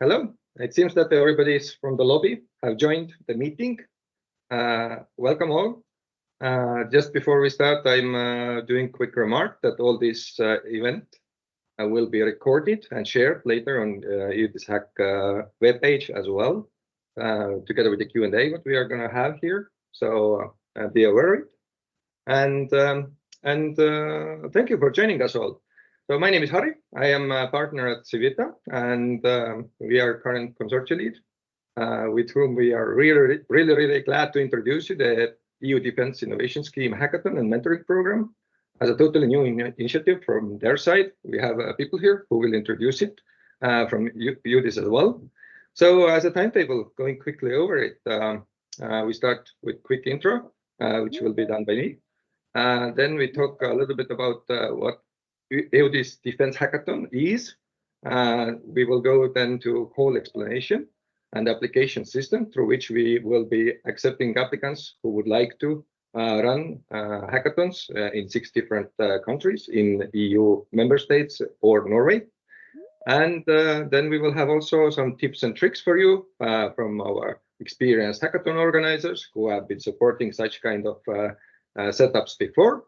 Hello. It seems that everybody from the lobby have joined the meeting. Welcome all. Just before we start, I'm doing a quick remark that all this event will be recorded and shared later on EUDIS Hack webpage as well, together with the Q&A what we are going to have here. So be aware of it. And thank you for joining us all. So my name is Harri. I am a partner at Civita, and we are current consortium lead, with whom we are really glad to introduce you the EU Defense Innovation Scheme Hackathon and Mentoring Program as a totally new initiative from their side. We have people here who will introduce it from EUDIS as well. So as a timetable, going quickly over it, we start with quick intro, which will be done by me. Then we talk a little bit about what EUDIS Defense Hackathon is. We will go then to whole explanation and application system through which we will be accepting applicants who would like to run hackathons in 6 different countries in EU member states or Norway. And then we will have also some tips and tricks for you from our experienced hackathon organizers who have been supporting such kind of setups before.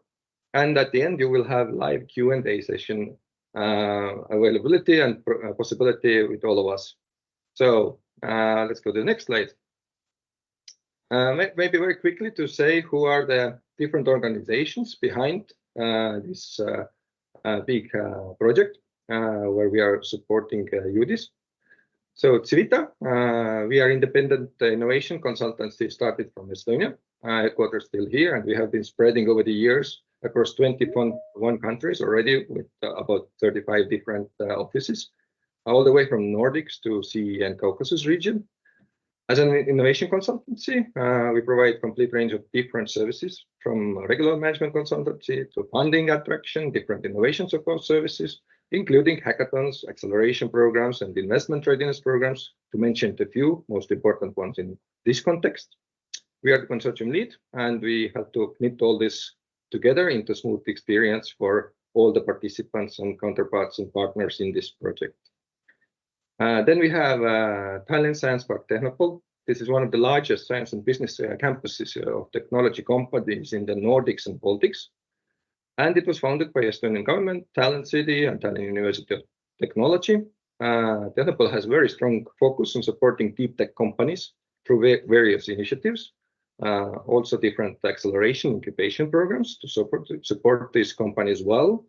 And at the end, you will have live Q&A session availability and possibility with all of us. So let's go to the next slide. Maybe very quickly to say who are the different organizations behind this big project where we are supporting EUDIS. So Civita, we are independent innovation consultancy started from Estonia, headquarters still here, and we have been spreading over the years across 21 countries already with about 35 different offices, all the way from Nordics to CE and Caucasus region. As an innovation consultancy, we provide complete range of different services from regular management consultancy to funding attraction, different innovation support services, including hackathons, acceleration programs, and investment readiness programs, to mention the few most important ones in this context. We are the consortium lead, and we have to knit all this together into smooth experience for all the participants and counterparts and partners in this project. Then we have Tallinn Science Park Technopole. This is one of the largest science and business campuses of technology companies in the Nordics and Baltics. And it was founded by Estonian government, Tallinn City, and Tallinn University of Technology. Technopole has very strong focus on supporting deep tech companies through various initiatives. Also different acceleration incubation programs to support this company as well.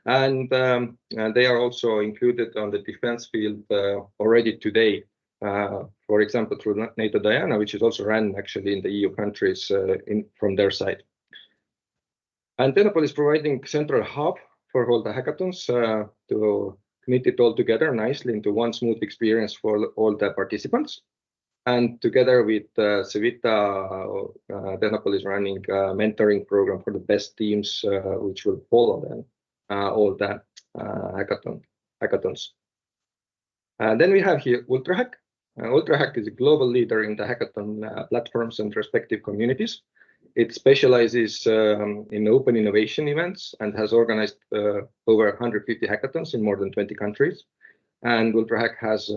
And they are also included on the defense field already today, for example, through NATO Diana, which is also run actually in the EU countries from their side. And Technopole is providing central hub for all the hackathons to knit it all together nicely into one smooth experience for all the participants. And together with Civita, Technopole is running a mentoring program for the best teams, which will follow them all the hackathons. Then we have here UltraHack. UltraHack is a global leader in the hackathon platforms and respective communities. It specializes in open innovation events and has organized over 150 hackathons in more than 20 countries. And UltraHack has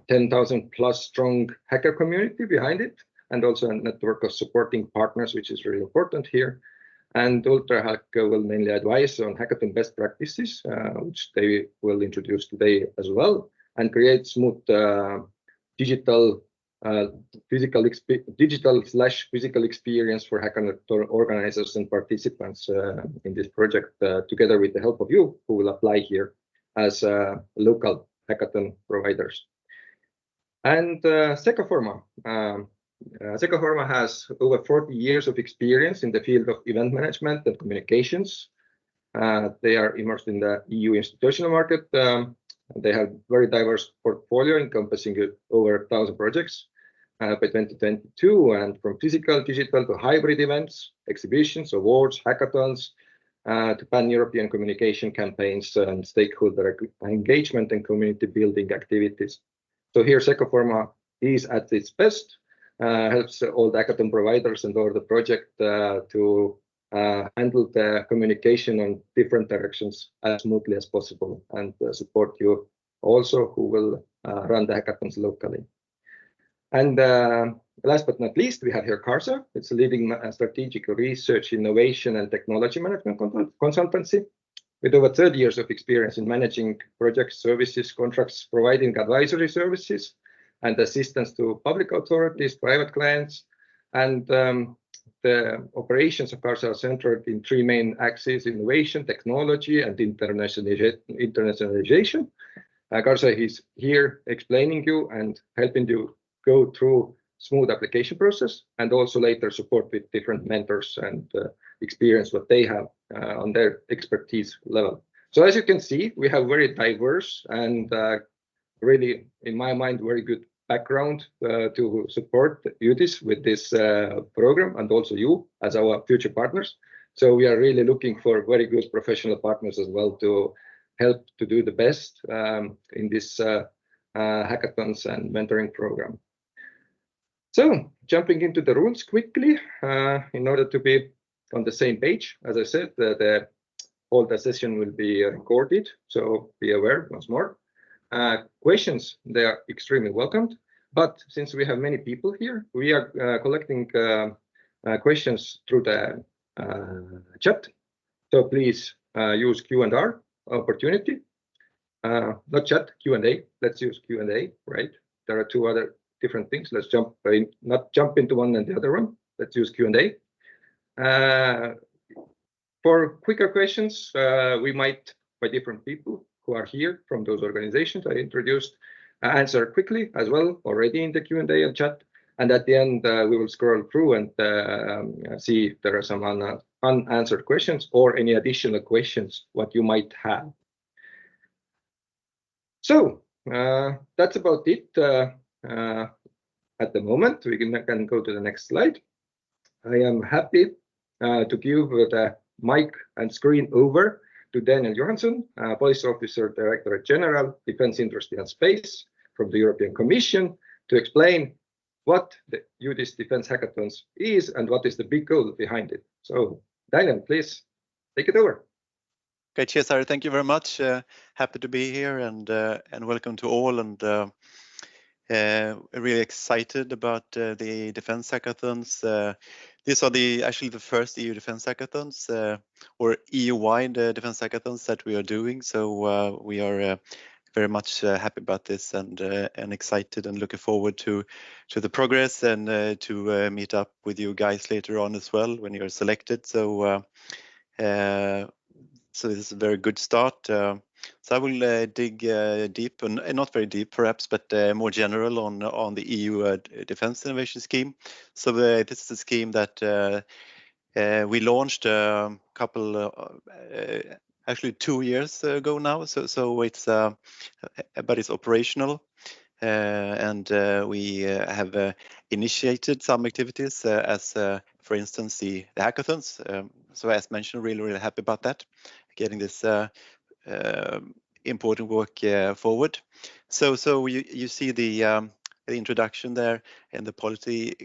10,000 plus strong hacker community behind it, and also a network of supporting partners, which is really important here. And UltraHack will mainly advise on hackathon best practices, which they will introduce today as well, and create smooth digital / physical experience for hackathon organizers and participants in this project, together with the help of you who will apply here as local hackathon providers. And Secoforma. Secoforma has over 40 years of experience in the field of event management and communications. They are immersed in the EU institutional market. They have very diverse portfolio encompassing over 1,000 projects by 2022, and from physical, digital to hybrid events, exhibitions, awards, hackathons, to pan-European communication campaigns and stakeholder engagement and community building activities. So here Secoforma is at its best, helps all the hackathon providers and all the project to handle the communication on different directions as smoothly as possible, and support you also who will run the hackathons locally. And last but not least, we have here Karsa. It's a leading strategic research, innovation, and technology management consultancy with over 30 years of experience in managing projects, services, contracts, providing advisory services and assistance to public authorities, private clients. And the operations of Karsa are centered in three main axes: innovation, technology, and internationalization. Karsa is here explaining you and helping you go through smooth application process, and also later support with different mentors and experience what they have on their expertise level. So as you can see, we have very diverse and really, in my mind, very good background to support EUDIS with this program, and also you as our future partners. So we are really looking for very good professional partners as well to help to do the best in this hackathons and mentoring program. So jumping into the rules quickly, in order to be on the same page, as I said, all the session will be recorded, so be aware once more. Questions, they are extremely welcomed, but since we have many people here, we are collecting questions through the chat. So please use Q&R opportunity, not chat, Q&A. Let's use Q&A, right? There are two other different things. Let's not jump into one and the other one. Let's use Q&A. For quicker questions, we might, by different people who are here from those organizations I introduced, answer quickly as well already in the Q&A and chat. And at the end, we will scroll through and see if there are some unanswered questions or any additional questions what you might have. So that's about it. At the moment, we can go to the next slide. I am happy to give the mic and screen over to Daniel Johansson, Policy Officer, Directorate General, Defense Industry and Space from the European Commission, to explain what the EUDIS Defense Hackathons is and what is the big goal behind it. So Daniel, please take it over. Okay, cheers, Harry. Thank you very much. Happy to be here, and welcome to all. And really excited about the defense hackathons. These are actually the first EU defense hackathons, or EU-wide defense hackathons that we are doing. So we are very much happy about this, and excited, and looking forward to the progress, and to meet up with you guys later on as well when you're selected. So so this is a very good start. So I will dig deep, and not very deep perhaps, but more general on the EU Defence Innovation Scheme. So this is a scheme that we launched a couple, actually 2 years ago now. So it's but it's operational. And we have initiated some activities, as for instance the hackathons. So as mentioned, really happy about that, getting this important work forward. So you see the introduction there in the policy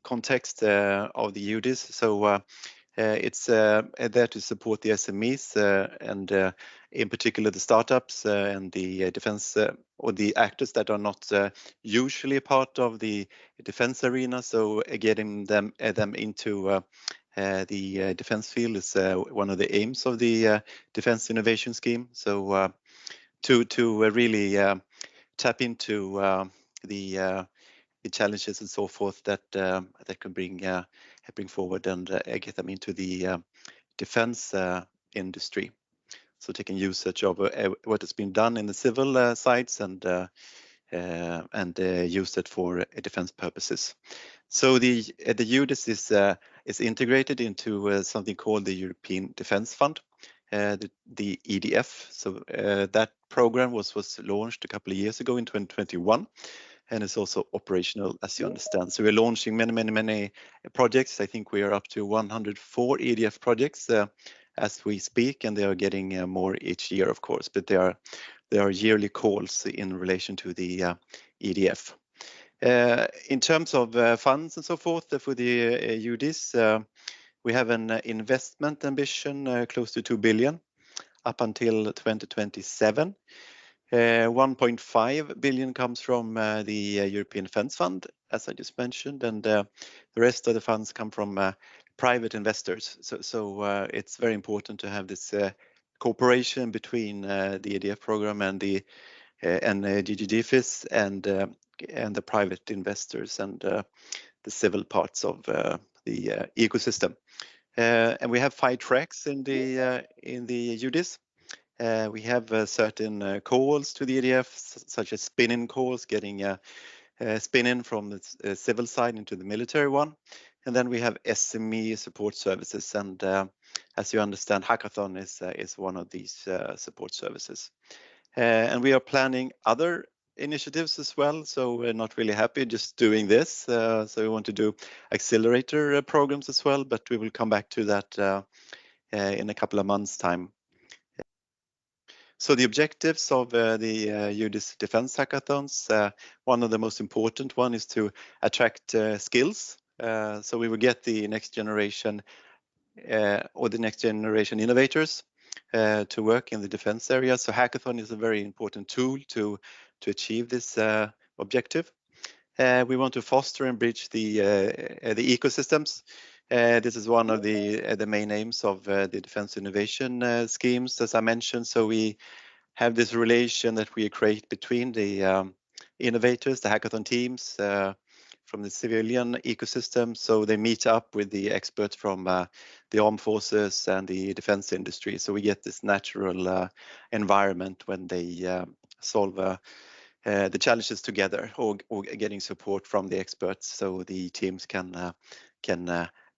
context of the EUDIS. So it's there to support the SMEs, and in particular the startups and the defense or the actors that are not usually part of the defense arena. So getting them into the defense field is one of the aims of the Defense Innovation Scheme. So to really tap into the challenges and so forth that can bring forward, and get them into the defense industry. So taking usage of what has been done in the civil sites, and use it for defense purposes. So the EUDIS is integrated into something called the European Defence Fund, the EDF. So that program was launched a couple of years ago in 2021. And it's also operational, as you understand. So we're launching many projects. I think we are up to 104 EDF projects as we speak, and they are getting more each year, of course. But there are yearly calls in relation to the EDF. In terms of funds and so forth for the EUDIS, we have an investment ambition close to 2 billion up until 2027. 1.5 billion comes from the European Defence Fund, as I just mentioned, and the rest of the funds come from private investors. So it's very important to have this cooperation between the EDF program and the GGGFIS and the private investors and the civil parts of the ecosystem. And we have 5 tracks in the EUDIS. We have certain calls to the EDF, such as spin-in calls, getting spin-in from the civil side into the military one. And then we have SME support services. And as you understand, Hackathon is one of these support services. And we are planning other initiatives as well. So we're not really happy just doing this. So we want to do accelerator programs as well, but we will come back to that in a couple of months' time. So the objectives of the EUDIS Defense Hackathons, one of the most important one is to attract skills. So we will get the next generation or the next generation innovators to work in the defense area. So Hackathon is a very important tool to achieve this objective. We want to foster and bridge the ecosystems. This is one of the main aims of the defense innovation schemes, as I mentioned. So we have this relation that we create between the innovators, the hackathon teams from the civilian ecosystem. So they meet up with the experts from the armed forces and the defense industry. So we get this natural environment when they solve the challenges together or getting support from the experts, so the teams can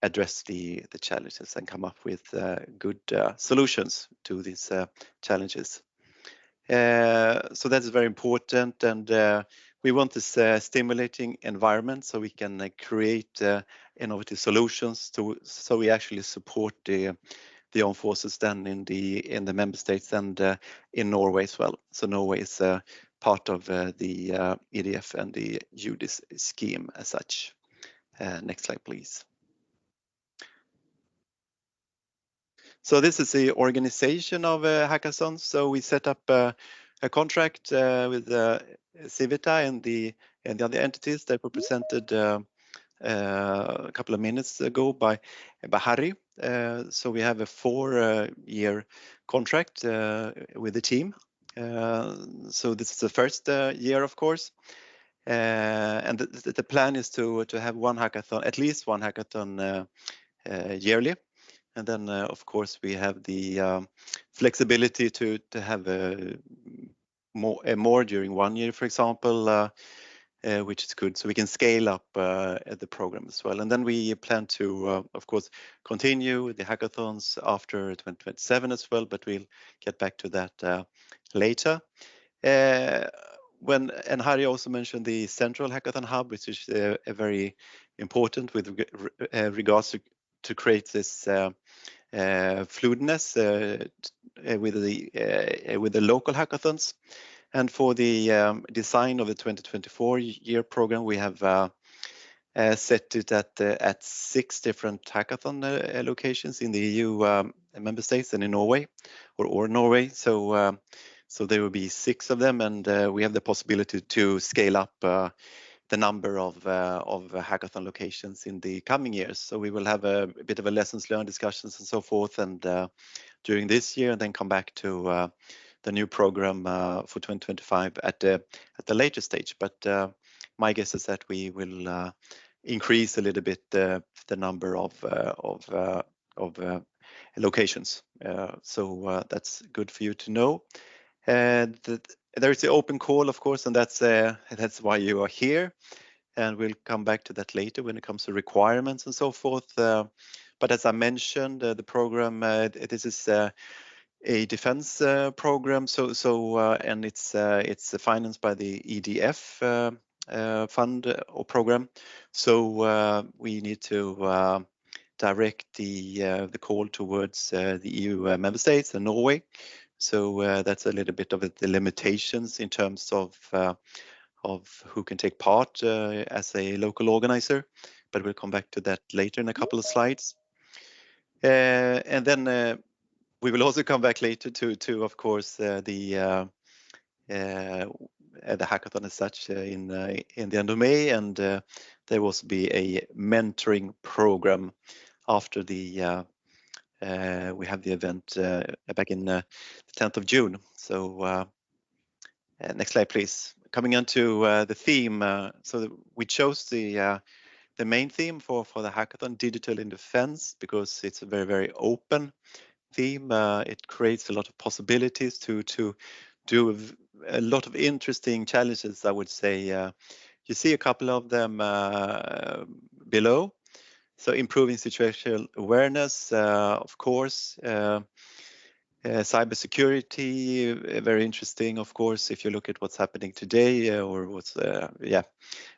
address the challenges and come up with good solutions to these challenges. So that's very important, and we want this stimulating environment so we can create innovative solutions so we actually support the armed forces then in the member states and in Norway as well. So Norway is part of the EDF and the EUDIS scheme as such. Next slide, please. So this is the organization of hackathons. So we set up a contract with Civita and the other entities that were presented a couple of minutes ago by Harry. So we have a 4-year contract with the team. So this is the first year, of course. And the plan is to have one hackathon, at least one hackathon yearly. And then, of course, we have the flexibility to have more during 1 year, for example, which is good. So we can scale up the program as well. And then we plan to, of course, continue the hackathons after 2027 as well, but we'll get back to that later. And Harry also mentioned the central hackathon hub, which is very important with regards to create this fluidness with the local hackathons. And for the design of the 2024 year program, we have set it at 6 different hackathon locations in the EU member states and in Norway or Norway. So there will be 6 of them, and we have the possibility to scale up the number of hackathon locations in the coming years. So we will have a bit of a lessons learned discussions and so forth, and during this year, and then come back to the new program for 2025 at the later stage. But my guess is that we will increase a little bit the number of locations. So that's good for you to know. And there is the open call, of course, and that's why you are here. And we'll come back to that later when it comes to requirements and so forth. But as I mentioned, the program, this is a defense program. And it's financed by the EDF fund or program. So we need to direct the call towards the EU member states and Norway. So that's a little bit of the limitations in terms of who can take part as a local organizer, but we'll come back to that later in a couple of slides. And then we will also come back later to of course, the the hackathon as such in the end of May, and there will also be a mentoring program after the we have the event back in the 10th of June. So next slide, please. Coming into the theme, so we chose the main theme for the hackathon, digital in defense, because it's a very, very open theme. It creates a lot of possibilities to do a lot of interesting challenges, I would say. You see a couple of them below. So improving situational awareness, of course. Cybersecurity, very interesting, of course, if you look at what's happening today or what's,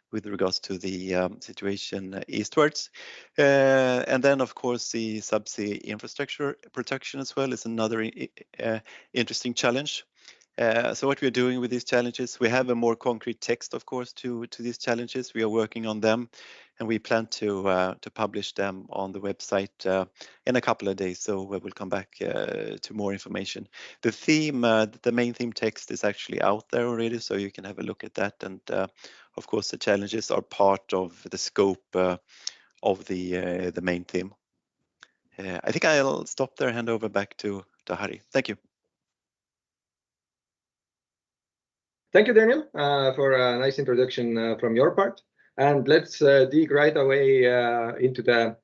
with regards to the situation eastwards. And then, of course, the subsea infrastructure protection as well is another interesting challenge. So what we're doing with these challenges, we have a more concrete text, of course, to these challenges. We are working on them, and we plan to publish them on the website in a couple of days. So we will come back to more information. The theme, the main theme text is actually out there already, so you can have a look at that. And of course, the challenges are part of the scope of the main theme. I think I'll stop there and hand over back to Harry. Thank you. Thank you, Daniel, for a nice introduction from your part. And let's dig right away into the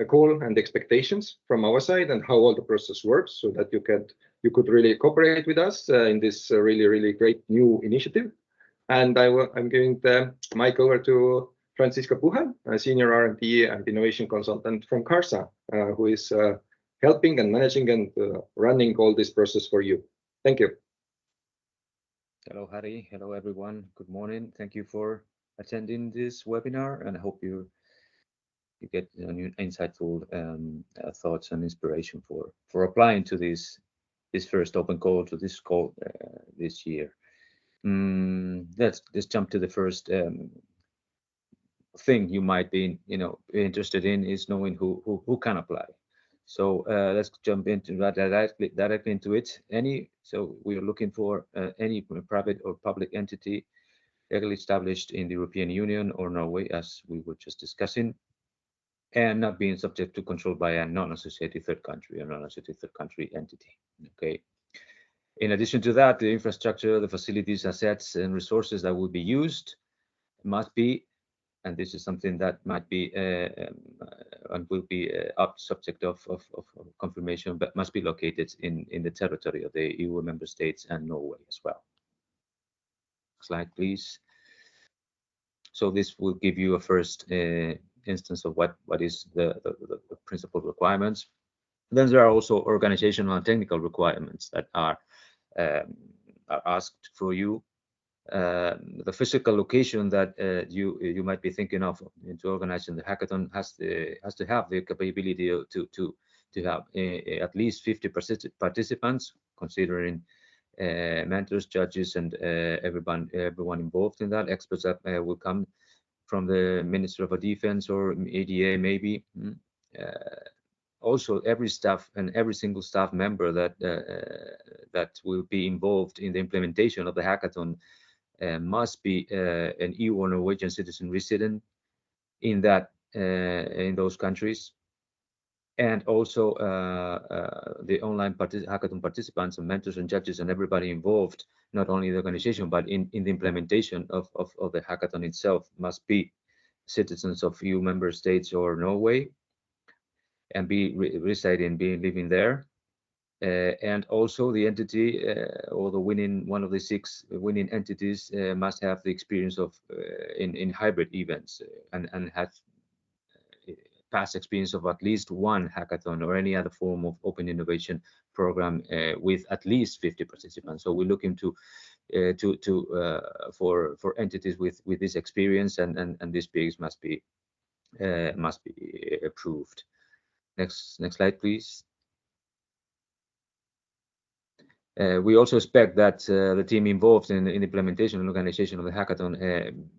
goal and expectations from our side and how all the process works, so that you could really cooperate with us in this really great new initiative. And I'm giving the mic over to Francisco Puja, a senior R&D and innovation consultant from CARSA, who is helping and managing and running all this process for you. Thank you. Hello, Harry. Hello, everyone. Good morning. Thank you for attending this webinar, and I hope you get new insightful thoughts and inspiration for applying to this first open call to this call this year. Let's jump to the first thing you might be interested in is knowing who can apply. So let's jump into that directly into it. So we are looking for any private or public entity legally established in the European Union or Norway, as we were just discussing, and not being subject to control by a non-associated third country or non-associated third country entity. Okay. In addition to that, the infrastructure, the facilities, assets, and resources that will be used must be, and this is something that might be and will be subject of confirmation, but must be located in the territory of the EU member states and Norway as well. Slide, please. So this will give you a first instance of what is the principal requirements. Then there are also organizational and technical requirements that are asked for you. The physical location that you might be thinking of into organizing the hackathon has to have the capability to have at least 50 participants, considering mentors, judges, and everyone involved in that. Experts that will come from the Ministry of Defense or ADA maybe. Also, every staff and every single staff member that will be involved in the implementation of the hackathon must be an EU or Norwegian citizen resident in those countries. And also the online hackathon participants and mentors and judges and everybody involved, not only the organization, but in the implementation of the hackathon itself, must be citizens of EU member states or Norway and be living there. And also the entity or one of the 6 winning entities must have the experience of in hybrid events and have past experience of at least one hackathon or any other form of open innovation program with at least 50 participants. So we're looking for entities with this experience, and this PX must be approved. Next slide, please. We also expect that the team involved in the implementation and organization of the hackathon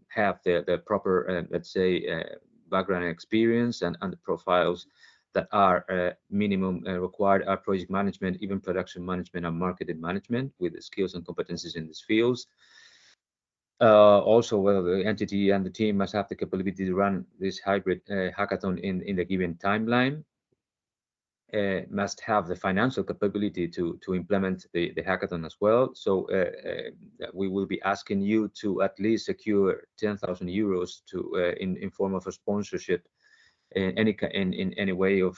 have the proper, let's say, background and experience and the profiles that are minimum required are project management, event production management, and marketing management with the skills and competencies in these fields. Also, whether the entity and the team must have the capability to run this hybrid hackathon in the given timeline, must have the financial capability to implement the hackathon as well. So we will be asking you to at least secure 10,000 euros in form of a sponsorship in any way of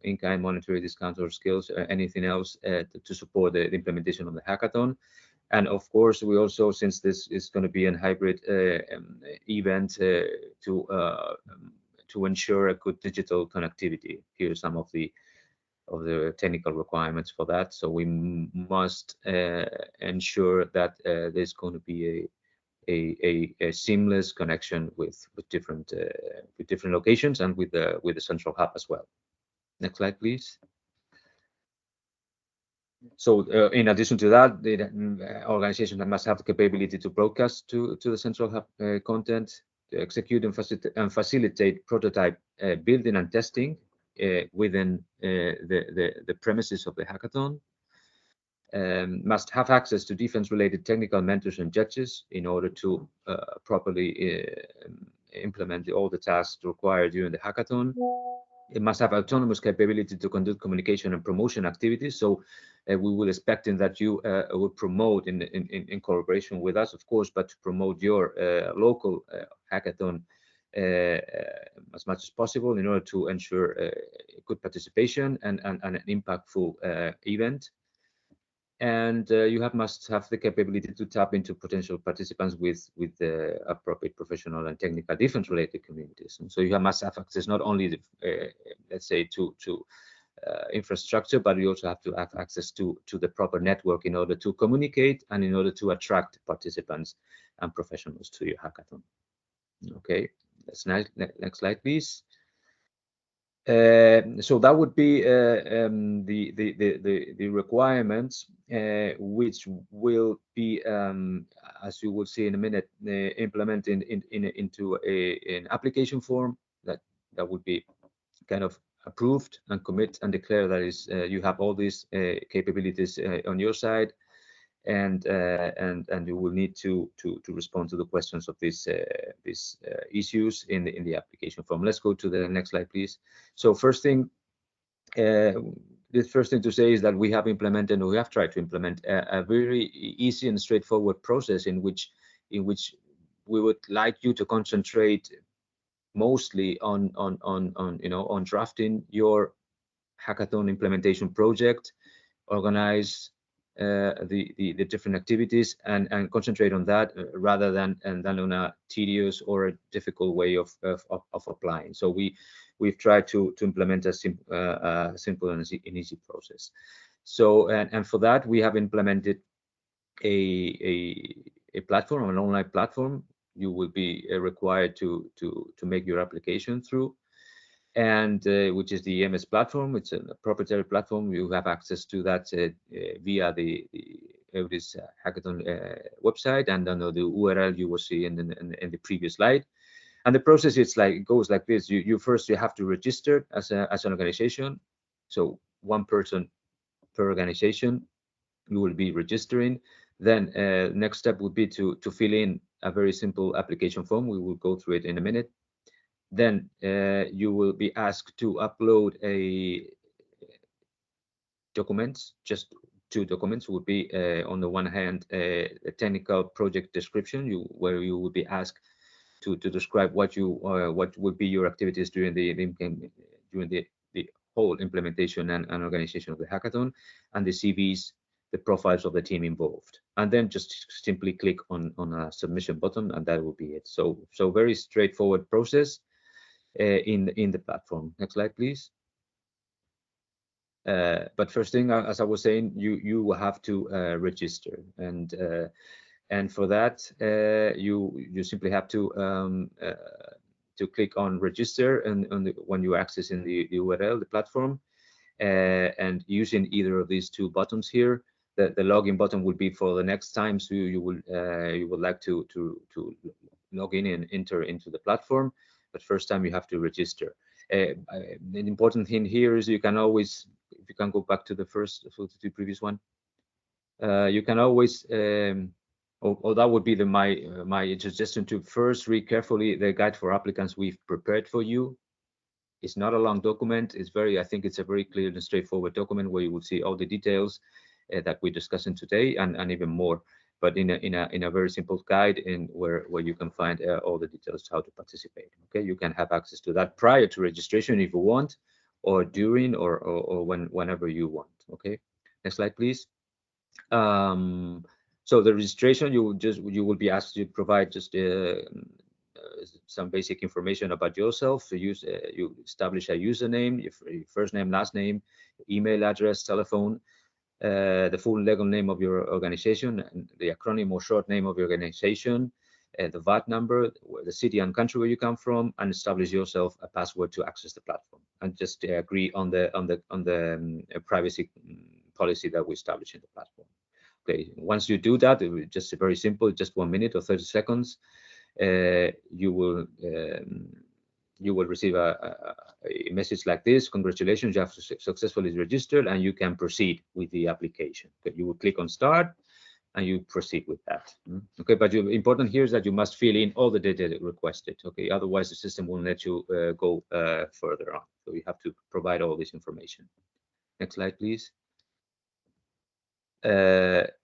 in-kind monetary discounts or skills or anything else to support the implementation of the hackathon. And of course, we also, since this is going to be a hybrid event, to ensure a good digital connectivity. Here are some of the technical requirements for that. So we must ensure that there's going to be a seamless connection with different locations and with the central hub as well. Next slide, please. So in addition to that, the organization must have the capability to broadcast to the central hub content, to execute and facilitate prototype building and testing within the premises of the hackathon. Must have access to defense-related technical mentors and judges in order to properly implement all the tasks required during the hackathon. It must have autonomous capability to conduct communication and promotion activities. So we will expecting that you will promote in collaboration with us, of course, but to promote your local hackathon as much as possible in order to ensure good participation and an impactful event. And you must have the capability to tap into potential participants with the appropriate professional and technical defense-related communities. And so you must have access not only, let's say, to infrastructure, but you also have to have access to the proper network in order to communicate and in order to attract participants and professionals to your hackathon. Okay, that's nice. Next slide, please. So that would be the requirements, which will be, as you will see in a minute, implemented into an application form that would be kind of approved and commit and declare that is you have all these capabilities on your side, and you will need to respond to the questions of these issues in the application form. Let's go to the next slide, please. So first thing, the first thing to say is that we have implemented, or we have tried to implement a very easy and straightforward process in which we would like you to concentrate mostly on drafting your hackathon implementation project, organize the different activities and concentrate on that rather than on a tedious or a difficult way of applying. So we've tried to implement a simple and easy process. So and for that we have implemented a platform, an online platform. You will be required to make your application through, and which is the EMS platform. It's a proprietary platform. You have access to that via the EUDIS Hackathon website, and under the URL you will see in the previous slide. And the process goes like this. You first have to register as an organization. So one person per organization you will be registering. Then next step would be to fill in a very simple application form. We will go through it in a minute. Then you will be asked to upload documents. Just 2 documents would be on the one hand a technical project description, where you will be asked to describe what would be your activities during the whole implementation and organization of the hackathon, and the CVs, the profiles of the team involved, and then just simply click on a submission button, and that will be it. So very straightforward process in the platform. Next slide, please. But first thing, as I was saying, you will have to register, and for that you simply have to click on register and when you access in the URL, the platform, and using either of these 2 buttons here. The login button will be for the next time, so you would like to log in and enter into the platform. But first time you have to register. The important thing here is you can always, if you can go back to the previous one, you can always, or that would be my suggestion, to first read carefully the guide for applicants we've prepared for you. It's not a long document. It's I think it's a very clear and straightforward document where you will see all the details that we're discussing today and even more, but in a very simple guide, and where you can find all the details how to participate. Okay, you can have access to that prior to registration if you want, or during, or whenever you want. Okay, next slide, please. So the registration, you will be asked to provide just some basic information about yourself. You establish a username, your first name, last name, email address, telephone, the full legal name of your organization, and the acronym or short name of your organization, the VAT number, the city and country where you come from, and establish yourself a password to access the platform, and just agree on the privacy policy that we establish in the platform. Okay, once you do that, it's just very simple, just 1 minute or 30 seconds. You will receive a message like this: congratulations, you have successfully registered, and you can proceed with the application. Okay, you will click on start and you proceed with that. Okay, but important here is that you must fill in all the data requested. Okay, otherwise the system won't let you go further on. So you have to provide all this information. Next slide, please.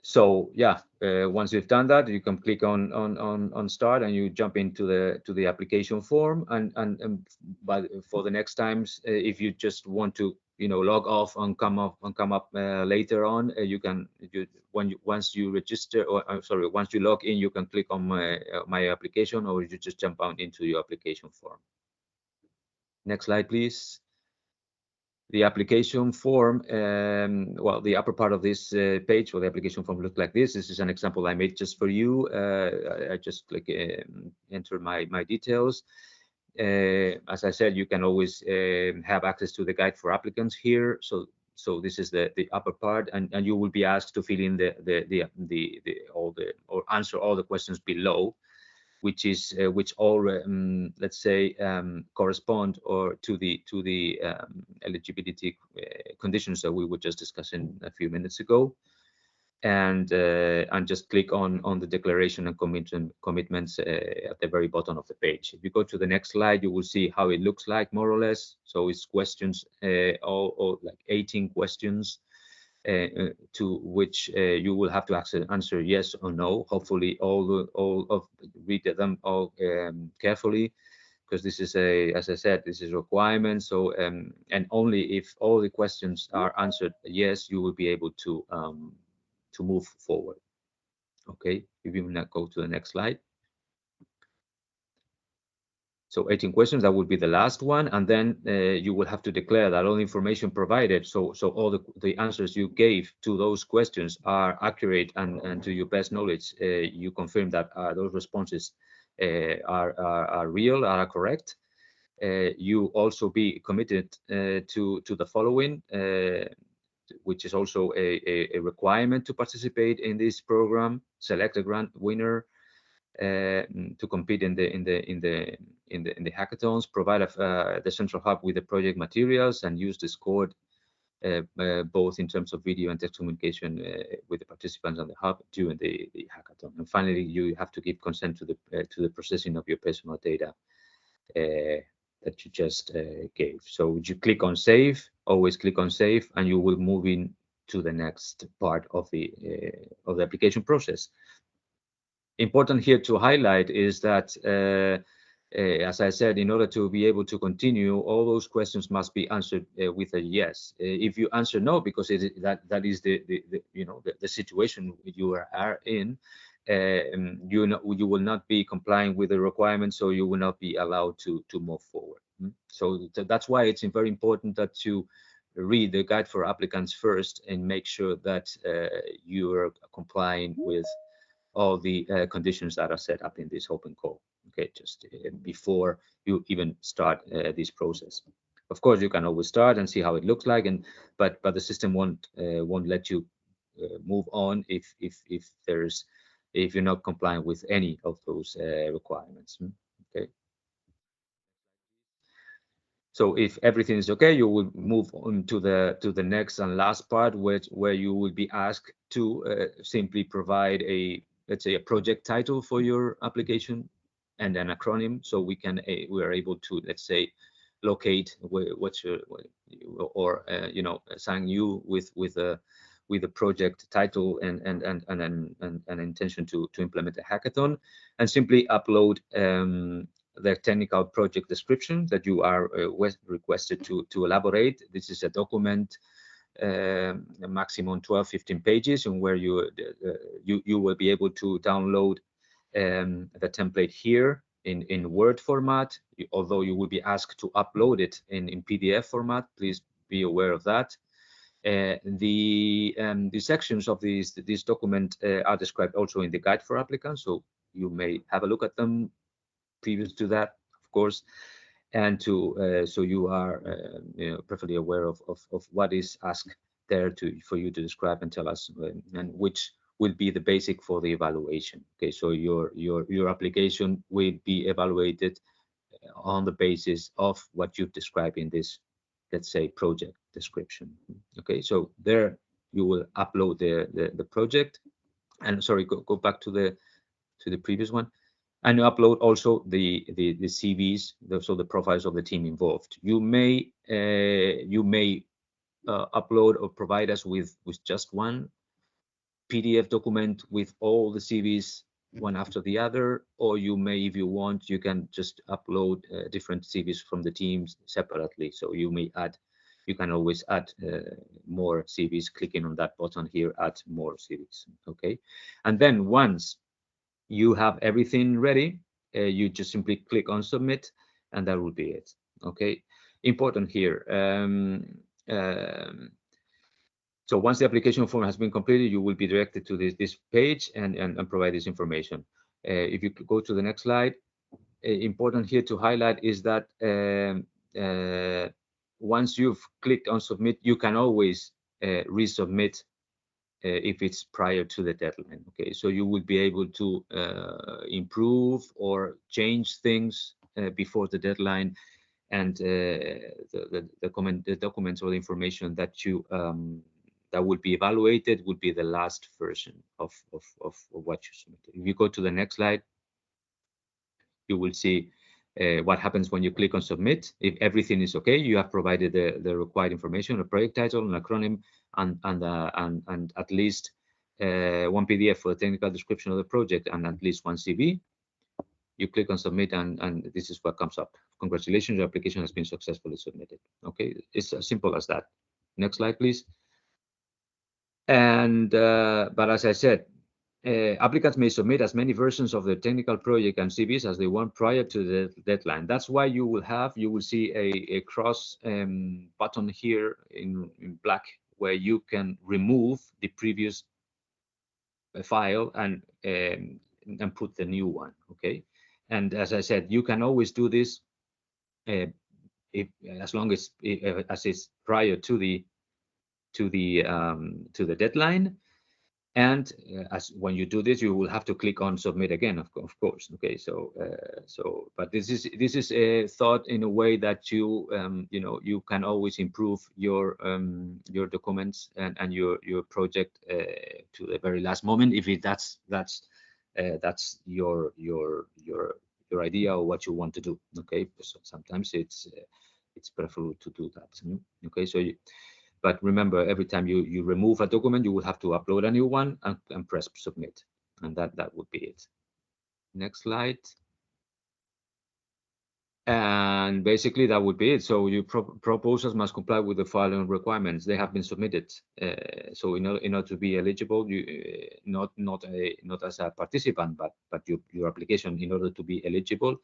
So yeah, once you've done that, you can click on start and you jump into the application form, and but for the next times, if you just want to log off and come up later on, once you register, or once you log in, you can click on my application, or you just jump on into your application form. Next slide, please. The application form, well, the upper part of this page, or the application form, looks like this. This is an example I made just for you. I just click enter my details. As I said, you can always have access to the guide for applicants here. So this is the upper part, and you will be asked to fill in or answer all the questions below, which all let's say correspond or to the eligibility conditions that we were just discussing a few minutes ago, and just click on the declaration and commitments at the very bottom of the page. If you go to the next slide, you will see how it looks like, more or less. So it's questions, all like 18 questions, to which you will have to answer yes or no. Hopefully read them all carefully, because this is as I said, this is a requirement. So and only if all the questions are answered yes, you will be able to move forward. Okay, if you will now go to the next slide. So 18 questions, that would be the last one, and then you will have to declare that all information provided, so all the answers you gave to those questions are accurate, and to your best knowledge, you confirm that those responses are real, are correct. You also be committed to the following, which is also a requirement to participate in this program: select a grant winner, to compete in the hackathons, provide the central hub with the project materials, and use Discord both in terms of video and text communication with the participants on the hub during the hackathon. And finally, you have to give consent to the processing of your personal data that you just gave. So you click on save, always click on save, and you will move in to the next part of the application process. Important here to highlight is that, as I said, in order to be able to continue, all those questions must be answered with a yes. If you answer no, because that is the situation you are in, you will not be complying with the requirements, so you will not be allowed to move forward. So that's why it's very important that you read the guide for applicants first and make sure that you are complying with all the conditions that are set up in this open call. Okay, just before you even start this process. Of course, you can always start and see how it looks like, but the system won't let you move on if you're not complying with any of those requirements. Okay. So if everything is okay, you will move on to the next and last part, where you will be asked to simply provide let's say a project title for your application and an acronym, so we are able to, let's say, locate what's your, or you know, assign you with a project title and an intention to implement a hackathon, and simply upload the technical project description that you are requested to elaborate. This is a document, a maximum 12-15 pages, and where you will be able to download the template here in Word format, although you will be asked to upload it in PDF format. Please be aware of that. The sections of this document are described also in the guide for applicants, so you may have a look at them previous to that, of course, and so you are you know, perfectly aware of what is asked there for you to describe and tell us, and which will be the basic for the evaluation. Okay, so your application will be evaluated on the basis of what you've described in this, let's say, project description. Okay, so there you will upload the project, and sorry, go back to the previous one, and you upload also the CVs, so the profiles of the team involved. You may upload or provide us with just one PDF document with all the CVs one after the other, or you may, if you want, you can just upload different CVs from the teams separately. So you can always add more CVs, clicking on that button here, add more CVs. Okay, and then once you have everything ready, you just simply click on submit, and that will be it. Okay, important here. So once the application form has been completed, you will be directed to this page and provide this information. If you go to the next slide, important here to highlight is that once you've clicked on submit, you can always resubmit if it's prior to the deadline. Okay, so you will be able to improve or change things before the deadline, and the documents or the information that you that will be evaluated would be the last version of what you submitted. If you go to the next slide, you will see what happens when you click on submit. If everything is okay, you have provided the required information, a project title, an acronym, and at least one PDF for the technical description of the project, and at least one CV. You click on submit, and this is what comes up. Congratulations, your application has been successfully submitted. Okay, it's as simple as that. Next slide, please. And but as I said, applicants may submit as many versions of the technical project and CVs as they want prior to the deadline. That's why you will see a cross button here in black, where you can remove the previous file and put the new one. Okay, and as I said, you can always do this as long as it's prior to the deadline. And as when you do this, you will have to click on submit again, of course. Okay, so but this is a thought in a way that you you know, you can always improve your documents and your project to the very last moment, if that's your idea or what you want to do. Okay, so sometimes it's preferable to do that. Okay, so but remember, every time you remove a document, you will have to upload a new one and press submit, and that would be it. Next slide. And basically that would be it. So your proposals must comply with the following requirements. They have been submitted. So in order to be eligible, you not as a participant, but your application, in order to be eligible,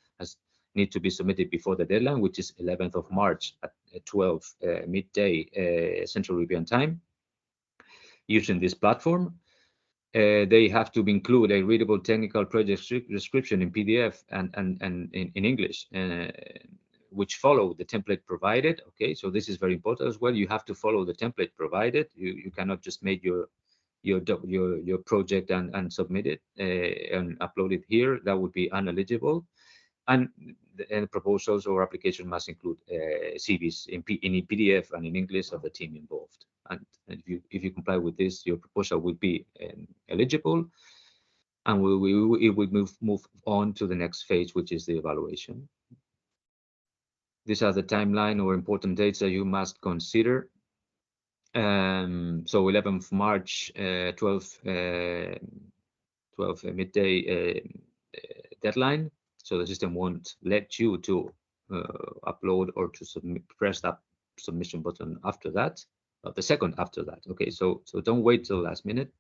need to be submitted before the deadline, which is 11th of March at 12 midday Central European Time, using this platform. They have to include a readable technical project description in PDF and in English, which follow the template provided. Okay, so this is very important as well. You have to follow the template provided. You cannot just make your project and submit it and upload it here. That would be uneligible. and the proposals or application must include CVs in PDF and in English of the team involved. And if you comply with this, your proposal will be eligible, and it will move on to the next phase, which is the evaluation. These are the timeline or important dates that you must consider. So 11th March, 12 midday deadline. So the system won't let you to upload or to press that submission button after that, the second after that. Okay, so don't wait till last minute.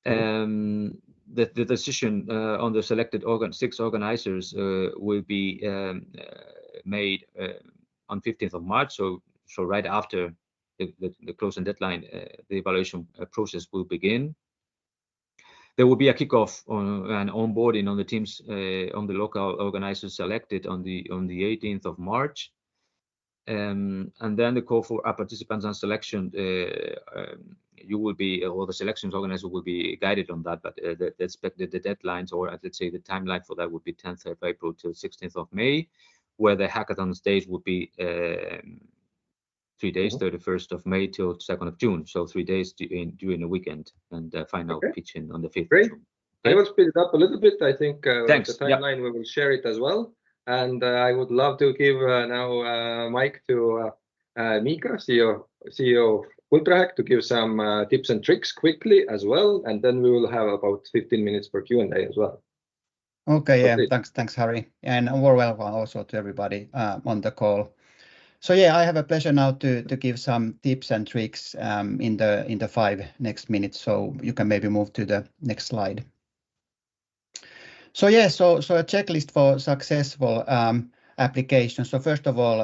The decision on the selected 6 organizers will be made on 15th of March. So right after the closing deadline, the evaluation process will begin. There will be a kickoff and onboarding on the teams, on the local organizers selected on the 18th of March. And then the call for participants and selection, you will be, or the selections organizer will be guided on that, but the expected deadlines, or let's say the timeline for that would be 10th of April till 16th of May, where the hackathon stage would be 3 days, 31st of May till 2nd of June. So 3 days during the weekend, and final pitching on the 5th of June. I will speed it up a little bit. I think Thanks. the timeline, we will share it as well. And I would love to give now mic to Mika, CEO of UltraHack, to give some tips and tricks quickly as well. And then we will have about 15 minutes for Q&A as well. Okay, yeah, thanks, Harry. And a warm welcome also to everybody on the call. So yeah, I have a pleasure now to give some tips and tricks in the 5 next minutes. So you can maybe move to the next slide. So yeah, so a checklist for successful application. So first of all,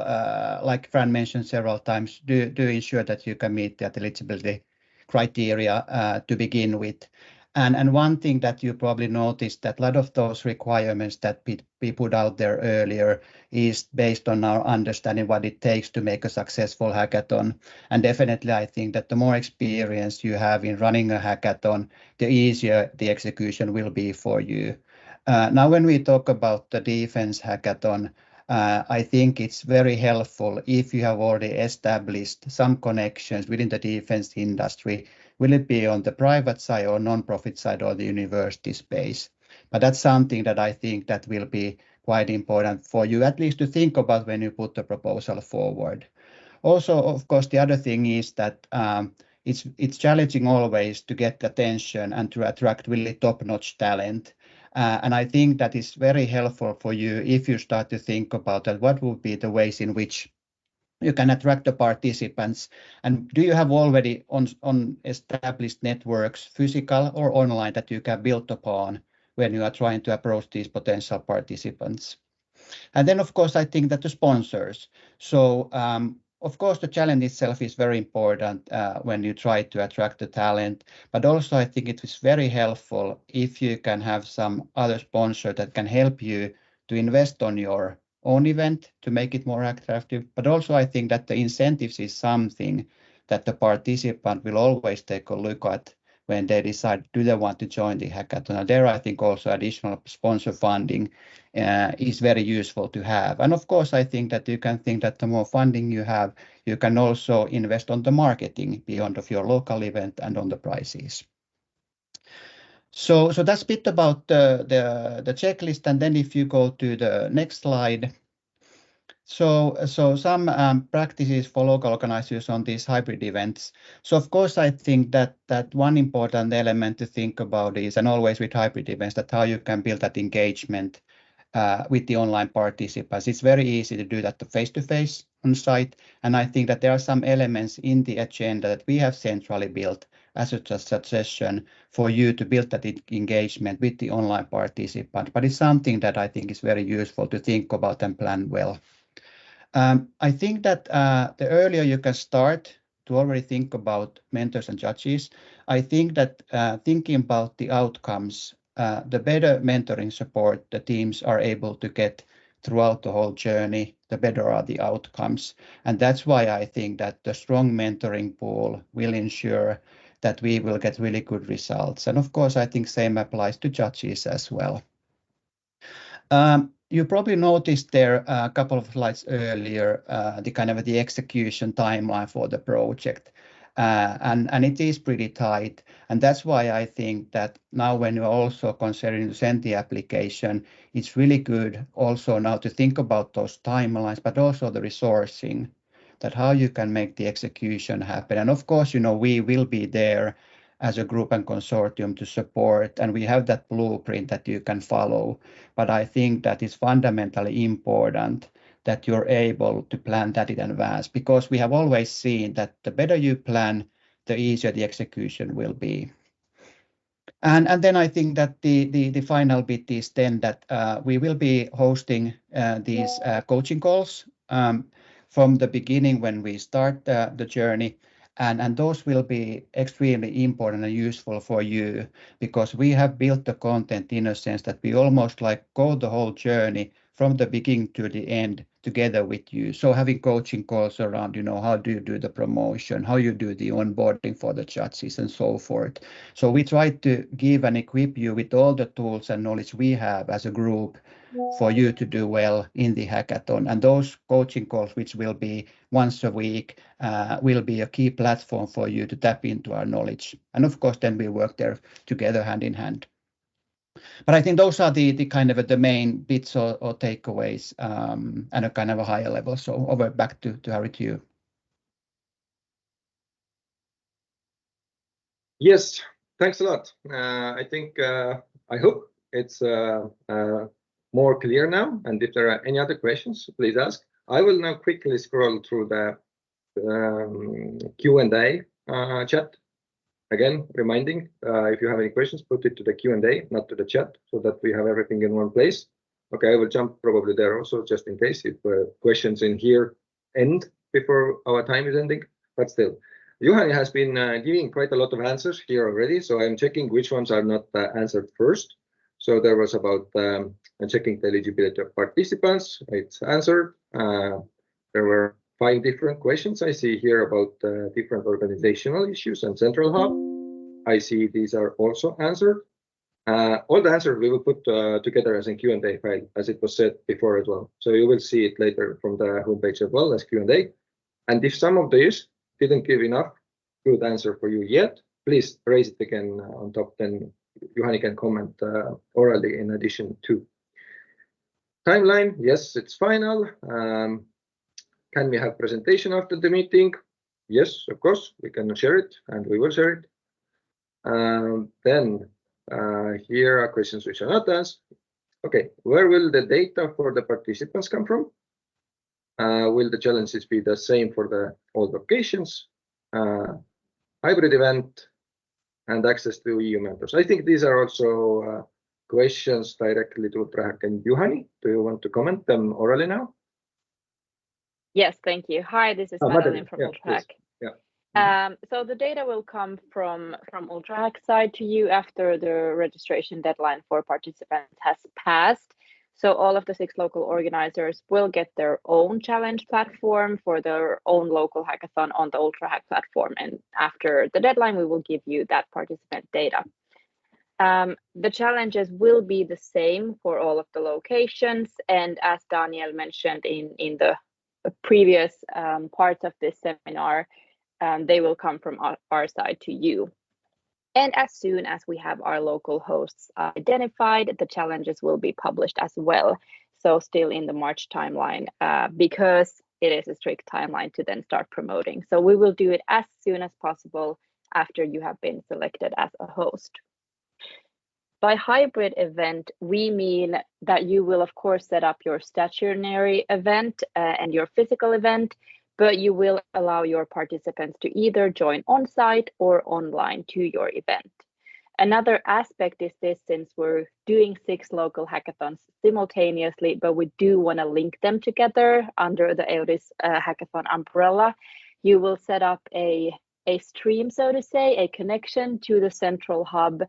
like Fran mentioned several times, do ensure that you can meet the eligibility criteria to begin with. And one thing that you probably noticed, that a lot of those requirements that we put out there earlier is based on our understanding what it takes to make a successful hackathon. And definitely, I think that the more experience you have in running a hackathon, the easier the execution will be for you. Now, when we talk about the defense hackathon, I think it's very helpful if you have already established some connections within the defense industry. Will it be on the private side or non-profit side or the university space? But that's something that I think that will be quite important for you, at least to think about when you put the proposal forward. Also, of course, the other thing is that it's challenging always to get attention and to attract really top-notch talent. And I think that is very helpful for you if you start to think about that. What would be the ways in which you can attract the participants? And do you have already on established networks, physical or online, that you can build upon when you are trying to approach these potential participants? And then, of course, I think that the sponsors. So, of course, the challenge itself is very important when you try to attract the talent, but also I think it is very helpful if you can have some other sponsor that can help you to invest on your own event to make it more attractive. But also I think that the incentives is something that the participant will always take a look at when they decide, do they want to join the hackathon? And there, I think also additional sponsor funding is very useful to have. And of course, I think that you can think that the more funding you have, you can also invest on the marketing beyond of your local event and on the prizes. So that's a bit about the checklist. And then if you go to the next slide. So some practices for local organizers on these hybrid events. So of course, I think that one important element to think about is, and always with hybrid events, that how you can build that engagement with the online participants. It's very easy to do that face-to-face on site. And I think that there are some elements in the agenda that we have centrally built as a suggestion for you to build that engagement with the online participant. But it's something that I think is very useful to think about and plan well. I think that the earlier you can start to already think about mentors and judges, I think that thinking about the outcomes, the better mentoring support the teams are able to get throughout the whole journey, the better are the outcomes. And that's why I think that the strong mentoring pool will ensure that we will get really good results. And of course, I think same applies to judges as well. you probably noticed there a couple of slides earlier, the kind of the execution timeline for the project. And it is pretty tight. And that's why I think that now when you're also considering to send the application, it's really good also now to think about those timelines, but also the resourcing, that how you can make the execution happen. And of course, we will be there as a group and consortium to support, and we have that blueprint that you can follow. But I think that is fundamentally important that you're able to plan that in advance, because we have always seen that the better you plan, the easier the execution will be. And then I think that the final bit is then that we will be hosting these coaching calls from the beginning when we start the journey. And those will be extremely important and useful for you, because we have built the content in a sense that we almost like go the whole journey from the beginning to the end together with you. So having coaching calls around, how do you do the promotion, how you do the onboarding for the judges and so forth. So we try to give and equip you with all the tools and knowledge we have as a group for you to do well in the hackathon. And those coaching calls, which will be once a week, will be a key platform for you to tap into our knowledge. And of course, then we work there together hand in hand. But I think those are the kind of the main bits or takeaways and a kind of a higher level. So over back to Harry, to you. Yes, thanks a lot. I think, I hope it's more clear now. And if there are any other questions, please ask. I will now quickly scroll through the Q&A chat. Again, reminding, if you have any questions, put it to the Q&A, not to the chat, so that we have everything in one place. Okay, I will jump probably there also, just in case if questions in here end before our time is ending, but still. Juhani has been giving quite a lot of answers here already, so I'm checking which ones are not answered first. So there was about checking the eligibility of participants. It's answered. There were 5 different questions I see here about different organizational issues and central hub. I see these are also answered. All the answers we will put together as a Q&A file, as it was said before as well. So you will see it later from the homepage as well as Q&A. And if some of these didn't give enough good answer for you yet, please raise it again on top, then Juhani can comment orally in addition to. Timeline, yes, it's final. Can we have presentation after the meeting? Yes, of course, we can share it and we will share it. Then here are questions which are not asked. Okay, where will the data for the participants come from? Will the challenges be the same for all locations? Hybrid event and access to EU members. I think these are also questions directly to Ultrahack and Juhani. Do you want to comment them orally now? Yes, thank you. Hi, this is Madeline from Ultrahack. Yeah. So the data will come from Ultrahack side to you after the registration deadline for participants has passed. So all of the 6 local organizers will get their own challenge platform for their own local hackathon on the Ultrahack platform. And after the deadline, we will give you that participant data. The challenges will be the same for all of the locations. And as Daniel mentioned in the previous parts of this seminar, they will come from our side to you. And as soon as we have our local hosts identified, the challenges will be published as well. So still in the March timeline, because it is a strict timeline to then start promoting. So we will do it as soon as possible after you have been selected as a host. By hybrid event, we mean that you will, of course, set up your stationary event and your physical event, but you will allow your participants to either join on-site or online to your event. Another aspect is this, since we're doing 6 local hackathons simultaneously, but we do want to link them together under the EUDIS Hackathon umbrella, you will set up a stream, so to say, a connection to the central hub,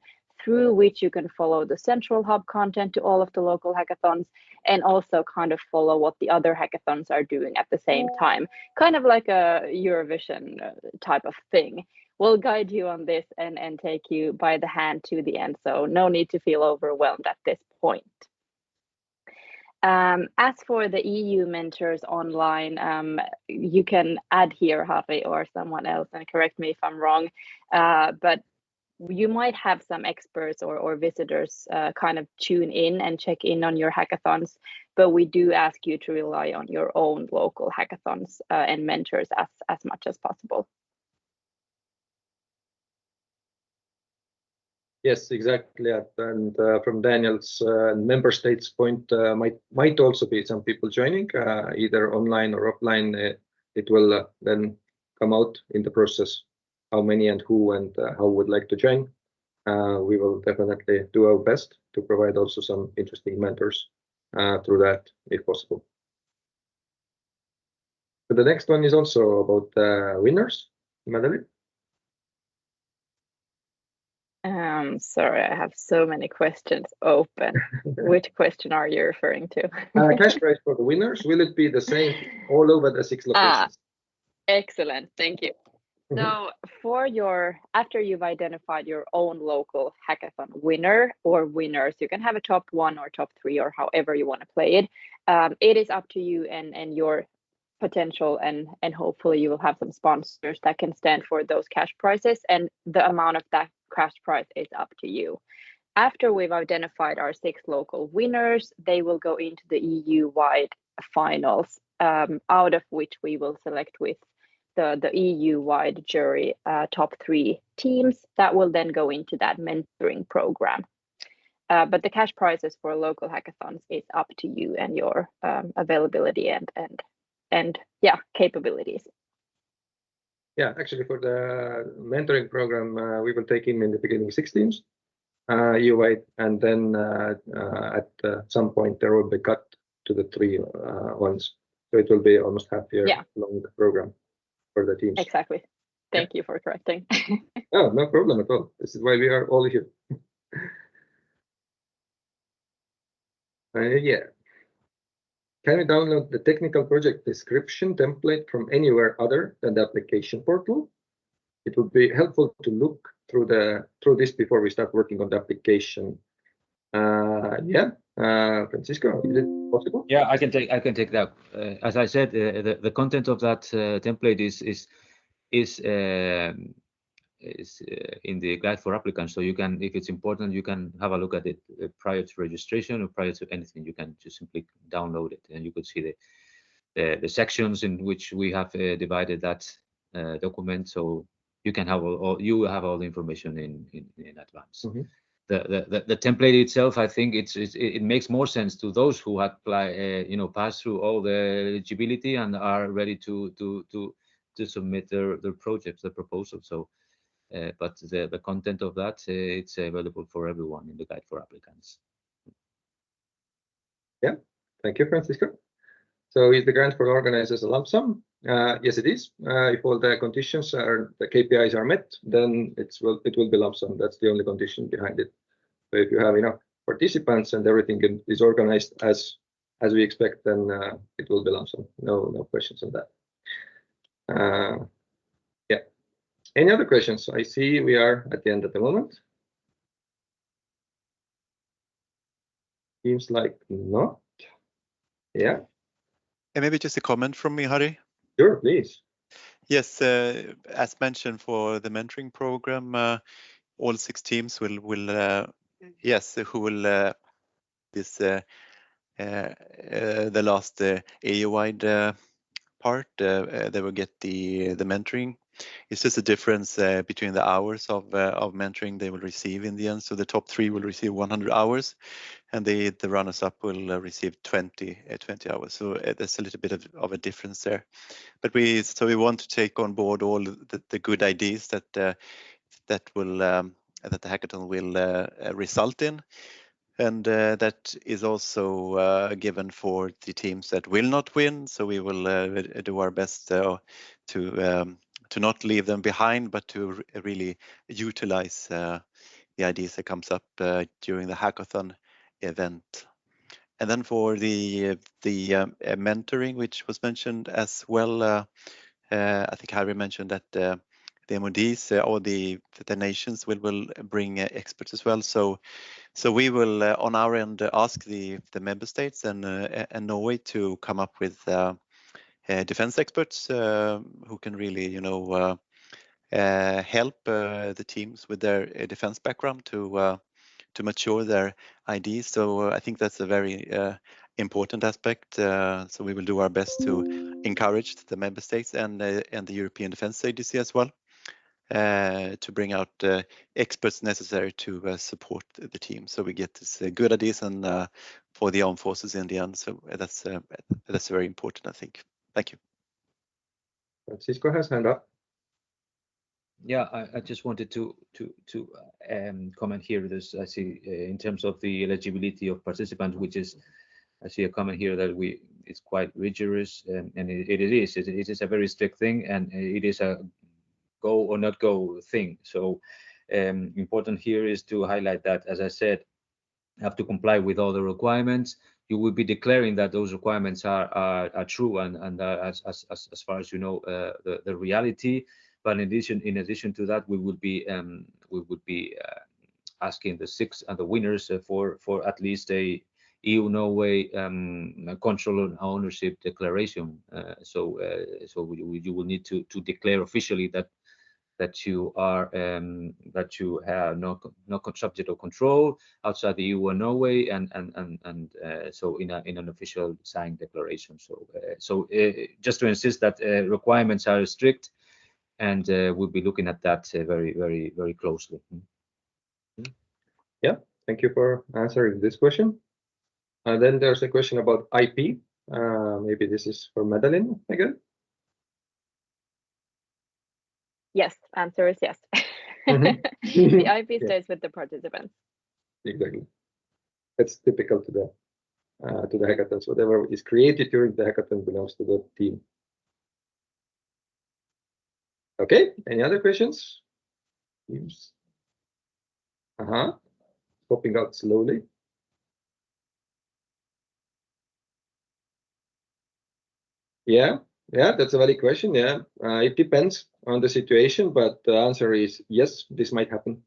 through which you can follow the central hub content to all of the local hackathons, and also kind of follow what the other hackathons are doing at the same time, kind of like a Eurovision type of thing. We'll guide you on this and take you by the hand to the end, so no need to feel overwhelmed at this point. As for the EU mentors online, you can add here, Harry, or someone else, and correct me if I'm wrong, but you might have some experts or visitors kind of tune in and check in on your hackathons, but we do ask you to rely on your own local hackathons and mentors as much as possible. Yes, exactly. And from Daniel's member states point, might also be some people joining, either online or offline. It will then come out in the process how many and who and how would like to join. We will definitely do our best to provide also some interesting mentors through that, if possible. But the next one is also about winners. Madeleine? Sorry, I have so many questions open. Which question are you referring to? Cash prize for the winners, will it be the same all over the 6 locations? Excellent, thank you. So after you've identified your own local hackathon winner or winners, you can have a top 1 or top 3 or however you want to play it. It is up to you and your potential, and hopefully you will have some sponsors that can stand for those cash prizes, and the amount of that cash prize is up to you. After we've identified our 6 local winners, they will go into the EU-wide finals, out of which we will select with the EU-wide jury top 3 teams that will then go into that mentoring program. But the cash prizes for local hackathons is up to you and your availability and capabilities. Yeah, actually for the mentoring program, we will take in the beginning 6 teams, EU-wide, and then at some point there will be cut to the 3 ones. So it will be almost half year long the program for the teams. Exactly. Thank you for correcting. Oh, no problem at all. This is why we are all here. Yeah. Can we download the technical project description template from anywhere other than the application portal? It would be helpful to look through this before we start working on the application. Francisco, is it possible? Yeah, I can take that. As I said, the content of that template is in the guide for applicants. So you can, if it's important, you can have a look at it prior to registration or prior to anything. You can just simply download it, and you could see the sections in which we have divided that document. So you can have all the information in advance. Mm-hmm. The template itself, I think it makes more sense to those who have passed through all the eligibility and are ready to submit their projects, their proposals. So, but the content of that it's available for everyone in the guide for applicants. Yeah, thank you, Francisco. So is the grant for organizers a lump sum? Yes, it is. If all the conditions the KPIs are met, then it will be lump sum. That's the only condition behind it. So if you have enough participants and everything is organized as we expect, then it will be lump sum. No questions on that. Yeah. Any other questions? I see we are at the end at the moment. Seems like not. Yeah. And maybe just a comment from me, Harry. Sure, please. Yes, as mentioned for the mentoring program, all 6 teams will who will this the last EU-wide part, they will get the mentoring. It's just a difference between the hours of mentoring they will receive in the end. So the top 3 will receive 100 hours, and the runners-up will receive 20 hours. So there's a little bit of a difference there. But we want to take on board all the good ideas that the hackathon will result in. And that is also given for the teams that will not win. So we will do our best to not leave them behind, but to really utilize the ideas that comes up during the hackathon event. And then for the mentoring, which was mentioned as well, I think Harry mentioned that MODs or the nations will bring experts as well. So we will on our end ask the member states and Norway to come up with defense experts who can really, you know, help the teams with their defense background to mature their ideas. So I think that's a very important aspect. So we will do our best to encourage the member states and the European Defence Agency as well to bring out experts necessary to support the team. So we get this good ideas and for the armed forces in the end. So that's very important, I think. Thank you. Francisco has hand up. Yeah, I just wanted to comment here. This I see in terms of the eligibility of participants, which is I see a comment here that it's quite rigorous, and it is a very strict thing, and it is a go or not go thing. So important here is to highlight that, as I said, have to comply with all the requirements. You will be declaring that those requirements are true and as far as you know the reality. But in addition to that, we would be asking the six and the winners for at least a EU Norway control and ownership declaration. So you will need to declare officially that you are that you have no subject of control outside the EU or Norway, and so in an official signed declaration. So just to insist that requirements are strict, and we'll be looking at that very closely. Yeah, thank you for answering this question. Then there's a question about IP. Maybe this is for Madeline again. Yes, answer is yes. Mhm. The IP Yeah. stays with the participants. Exactly. That's typical to the hackathons. Whatever is created during the hackathon belongs to the team. Okay, any other questions? Yes. Popping out slowly. Yeah, that's a valid question. Yeah, it depends on the situation, but the answer is yes, this might happen.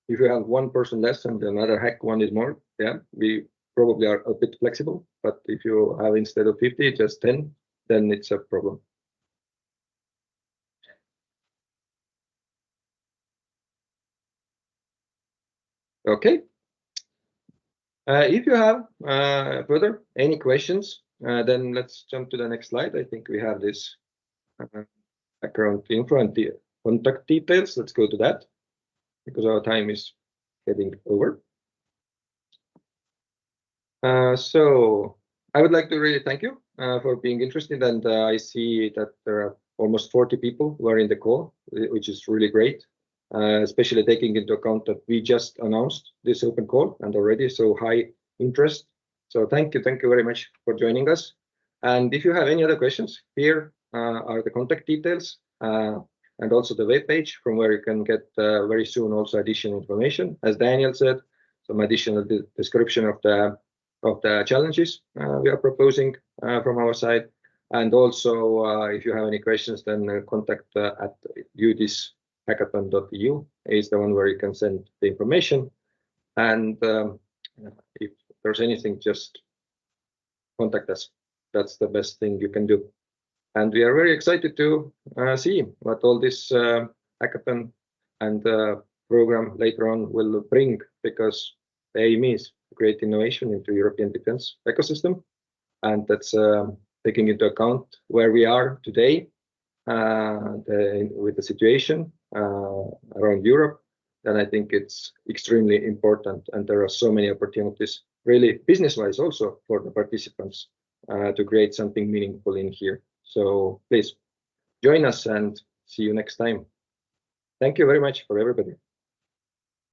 If you have one person less and another hack one is more, yeah, we probably are a bit flexible. But if you have instead of 50, just 10, then it's a problem. Okay. If you have further any questions, then let's jump to the next slide. I think we have this background info and the contact details. Let's go to that because our time is getting over. So I would like to really thank you for being interested, and I see that there are almost 40 people who are in the call, which is really great, especially taking into account that we just announced this open call and already so high interest. So thank you very much for joining us. And if you have any other questions, here are the contact details and also the webpage from where you can get very soon also additional information. As Daniel said, some additional description of the challenges we are proposing from our side. And also, if you have any questions, then contact at EUDIS hackathon.eu is the one where you can send the information. And if there's anything, just contact us. That's the best thing you can do. And we are very excited to see what all this hackathon and program later on will bring, because the aim is to create innovation into European defense ecosystem. And that's taking into account where we are today with the situation around Europe, then I think it's extremely important. And there are so many opportunities, really business-wise also, for the participants to create something meaningful in here. So please join us and see you next time. Thank you very much for everybody.